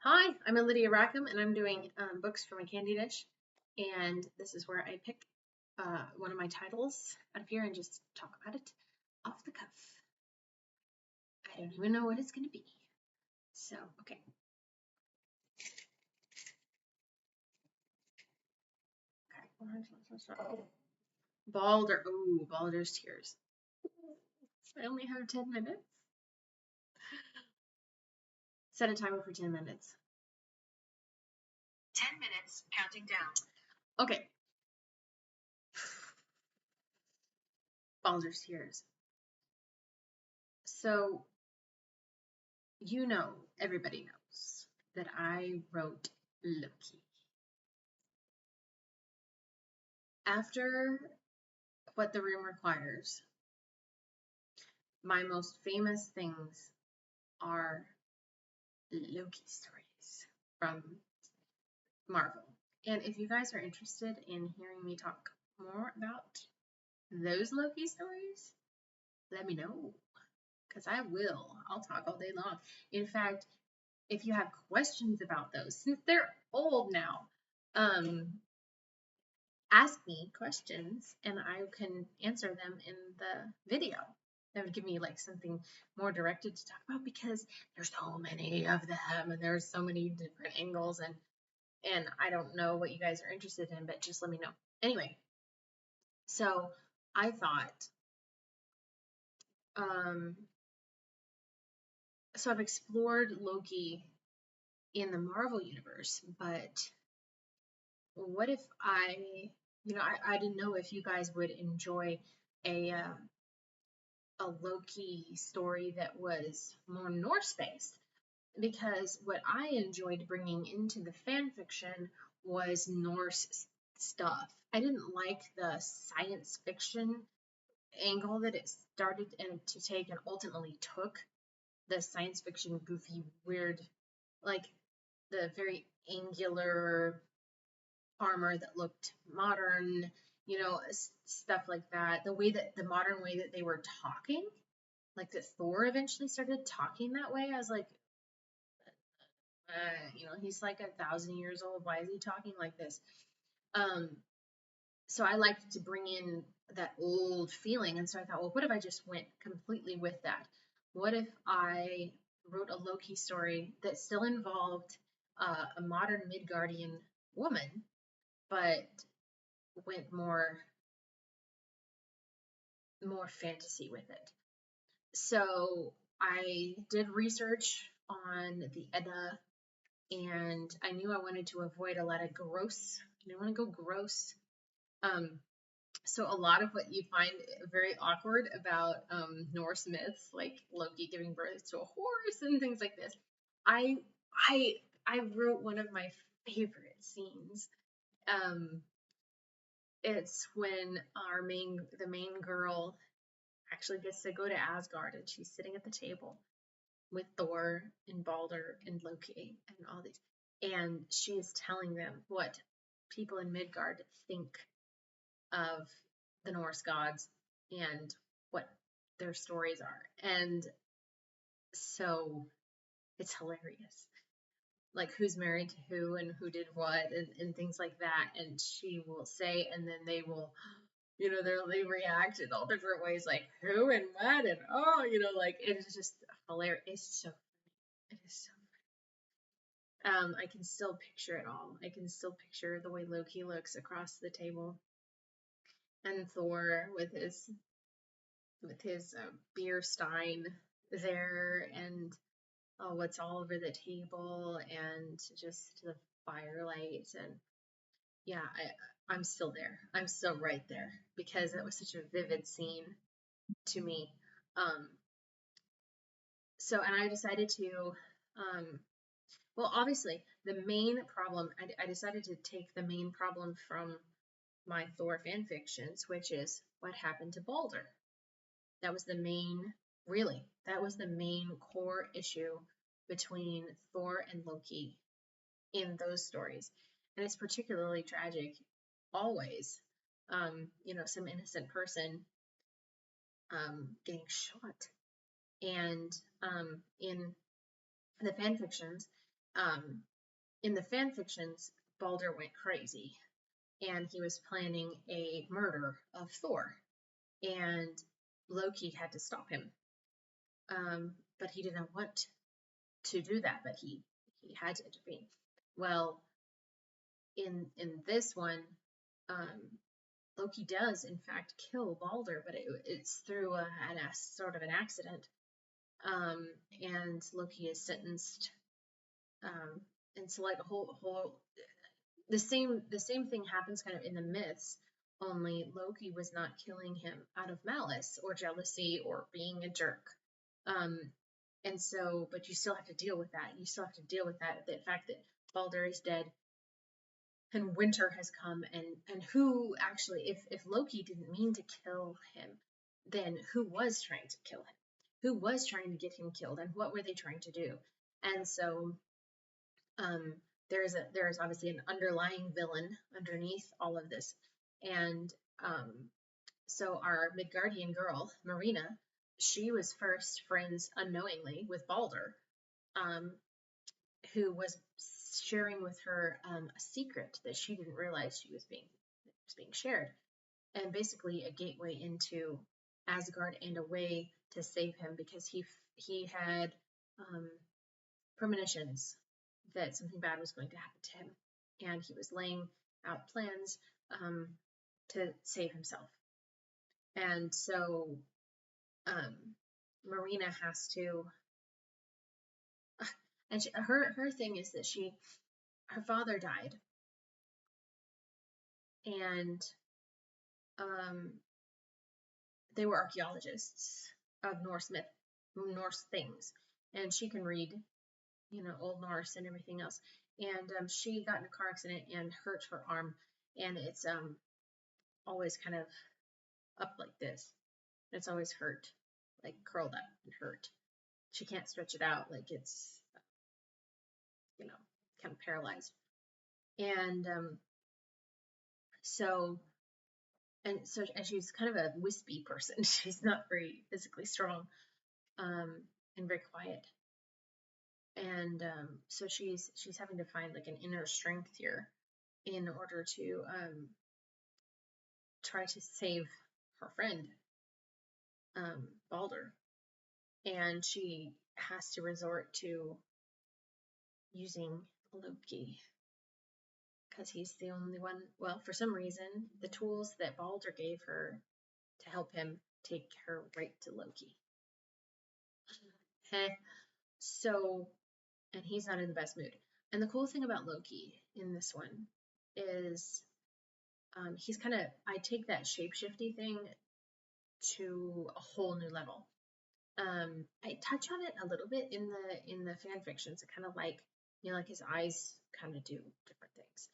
Hi, I'm Lydia Rackham, and I'm doing books for my candy dish. And this is where I pick one of my titles out of here and just talk about it off the cuff. I don't even know what it's going to be. So, okay. Bauldr'S Tears. I only have 10 minutes. Set a timer for 10 minutes. 10 minutes, counting down. Okay. Bauldr'S Tears. So, everybody knows that I wrote Loki. After What the Room Requires, my most famous things are Loki stories from Marvel. And if you guys are interested in hearing me talk more about those Loki stories, let me know, because I will. I'll talk all day long. In fact, if you have questions about those, since they're old now, ask me questions and I can answer them in the video. That would give me like something more directed to talk about, because there's so many of them and there's so many different angles, and I don't know what you guys are interested in, but just let me know. Anyway, so I thought, so I've explored Loki in the Marvel universe, but what if I didn't know if you guys would enjoy a Loki story that was more Norse based, because what I enjoyed bringing into the fan fiction was Norse stuff. I didn't like the science fiction angle that it started to take and ultimately took. The science fiction goofy weird, like the very angular armor that looked modern, stuff like that. The modern way that they were talking, like that Thor eventually started talking that way. I was like, he's like 1,000 years old. Why is he talking like this? So I liked to bring in that old feeling. And so I thought, well, what if I just went completely with that? What if I wrote a Loki story that still involved a modern Midgardian woman, but went more fantasy with it? So I did research on the Edda, and I knew I wanted to avoid a lot of gross. I didn't want to go gross. So a lot of what you find very awkward about Norse myths, like Loki giving birth to a horse and things like this, I I I wrote one of my favorite scenes. It's when the main girl actually gets to go to Asgard, and she's sitting at the table with Thor and Balder and Loki and all these, and she is telling them what people in Midgard think of the Norse gods and what their stories are. And so it's hilarious. Like who's married to who and who did what, and things like that. And she will say, and then they will, they react in all different ways, like who and what, and like it is just hilarious. It's so funny. It is so funny. I can still picture it all. I can still picture the way Loki looks across the table, and Thor with his beer stein there, and what's all over the table, and just the firelight. And yeah, I'm still there. I'm still right there, because it was such a vivid scene to me. And I decided to, well, obviously, the main problem, I decided to take the main problem from my Thor fan fictions, which is what happened to Balder. That was the main core issue between Thor and Loki in those stories. And it's particularly tragic always. Some innocent person getting shot. And in the fan fictions, um, in the fan fictions, Balder went crazy and he was planning a murder of Thor, and Loki had to stop him. But he didn't want to do that, but he had to intervene. Well, in this one, um, Loki does in fact kill Balder, but it's through a sort of an accident. And Loki is sentenced. And so like a whole the same thing happens kind of in the myths, only Loki was not killing him out of malice or jealousy or being a jerk. Um, and so, but you still have to deal with that. You still have to deal with that, the fact that Balder is dead and winter has come, and who actually, if Loki didn't mean to kill him, then who was trying to kill him? Who was trying to get him killed, and what were they trying to do? And so um, there is obviously an underlying villain underneath all of this, and so our Midgardian girl Marina, she was first friends unknowingly with Balder, um, who was sharing with her a secret that she didn't realize was being shared, and basically a gateway into Asgard and a way to save him because he had um, premonitions that something bad was going to happen to him, and he was laying out plans um, to save himself. And so um, Marina has to, and her thing is that her father died, and they were archaeologists of Norse things, and she can read, Old Norse and everything else. And she got in a car accident and hurt her arm, and it's always kind of up like this. It's always hurt, like curled up and hurt. She can't stretch it out, like it's, you know, kind of paralyzed. And so, and she's kind of a wispy person. She's not very physically strong, and very quiet. And so she's having to find like an inner strength here in order to try to save her friend, Balder. And she has to resort to using Loki because he's the only one. Well, for some reason, the tools that Balder gave her to help him take her right to Loki. So, and he's not in the best mood. And the cool thing about Loki in this one is he's kind of, I take that shapeshifty thing to a whole new level. I touch on it a little bit in the fan fictions. Kind of like, like his eyes kind of do different things.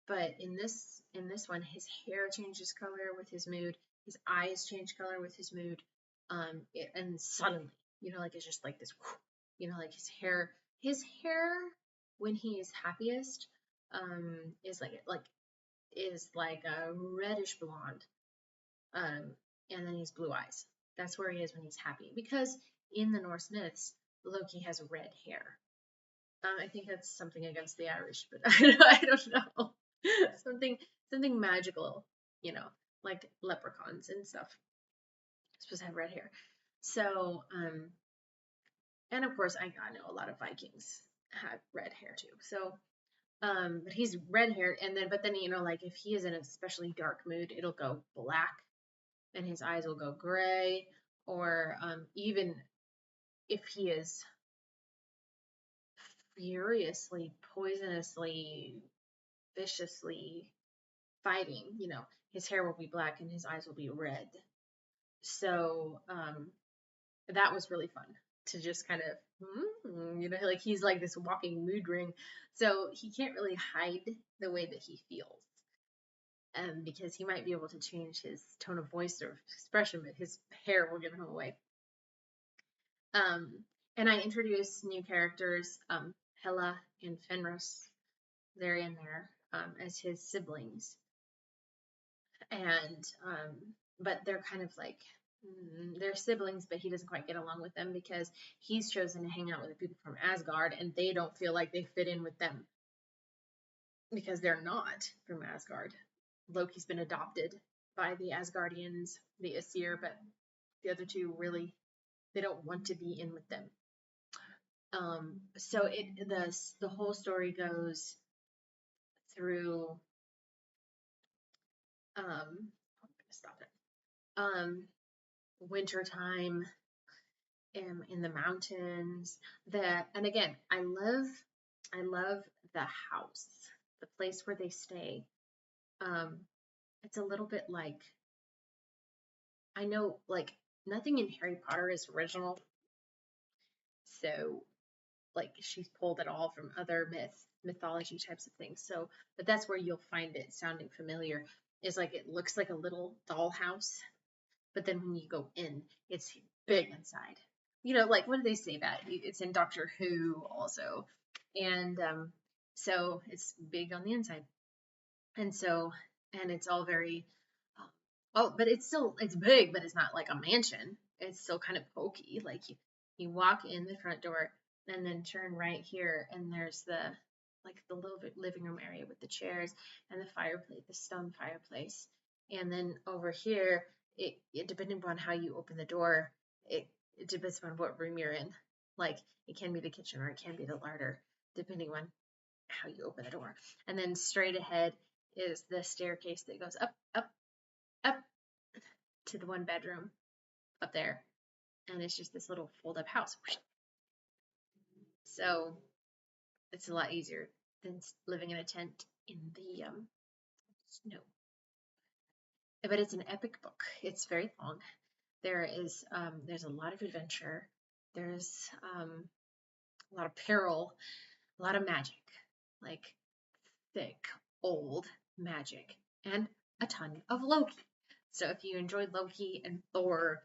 But in this one, his hair changes color with his mood. His eyes change color with his mood. And suddenly, like it's just like this, like his hair when he is happiest, is like a reddish blonde. And then he's blue eyes. That's where he is when he's happy. Because in the Norse myths, Loki has red hair. I think that's something against the Irish, but I don't know. something magical, like leprechauns and stuff. Supposed to have red hair. So, and of course, I know a lot of Vikings had red hair too. So, but he's red haired, but then like if he is in a especially dark mood, it'll go black, and his eyes will go gray, or even if he is furiously, poisonously, viciously fighting, his hair will be black and his eyes will be red. So that was really fun to just kind of, like he's like this walking mood ring. So he can't really hide the way that he feels. Because he might be able to change his tone of voice or expression, but his hair will give him away. And I introduced new characters, Hela and Fenris. They're in there as his siblings, and but they're kind of like They're siblings, but he doesn't quite get along with them because he's chosen to hang out with the people from Asgard, and they don't feel like they fit in with them because they're not from Asgard. Loki's been adopted by the Asgardians, the Aesir, but the other two really they don't want to be in with them. So the whole story goes through I'm gonna stop it. Wintertime in the mountains. And again, I love the house, the place where they stay. Um, it's a little bit like I know like nothing in Harry Potter is original, so like she's pulled it all from other mythology types of things. So, but that's where you'll find it sounding familiar. Is like it looks like a little dollhouse, but then when you go in, it's big inside. Like what do they say that it's in Doctor Who also, and so it's big on the inside, and so and it's all very but it's big, but it's not like a mansion. It's still kind of pokey. Like you walk in the front door and then turn right here, and there's the little living room area with the chairs and the fireplace, the stone fireplace, and then over here, it depending upon how you open the door, it, it depends on what room you're in. Like it can be the kitchen or it can be the larder, depending on how you open the door. And then straight ahead is the staircase that goes up, up, up to the one bedroom up there. And it's just this little fold up house. So it's a lot easier than living in a tent in the snow. But it's an epic book. It's very long. There's a lot of adventure. There's a lot of peril, a lot of magic, like thick, old magic, and a ton of Loki. So if you enjoyed Loki and Thor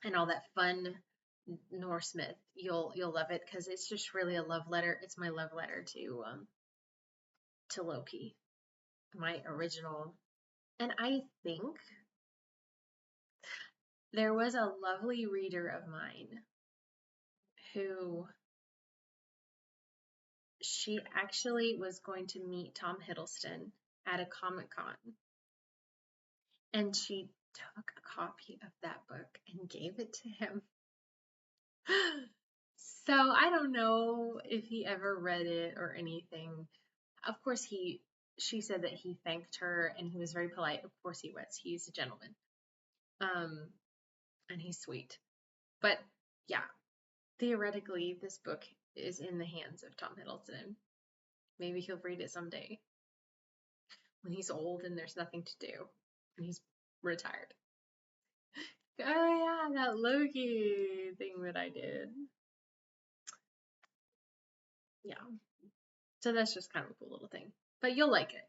and all that fun Norse myth, you'll love it because it's just really a love letter. It's my love letter to Loki, my original. And I think there was a lovely reader of mine who she actually was going to meet Tom Hiddleston at a Comic-Con, and she took a copy of that book and gave it to him. So I don't know if he ever read it or anything. Of course she said that he thanked her and he was very polite. Of course he was. He's a gentleman. And he's sweet. But yeah, theoretically this book is in the hands of Tom Hiddleston. Maybe he'll read it someday when he's old and there's nothing to do and he's retired. Oh yeah, that Loki thing that I did. Yeah. So that's just kind of a cool little thing. But you'll like it.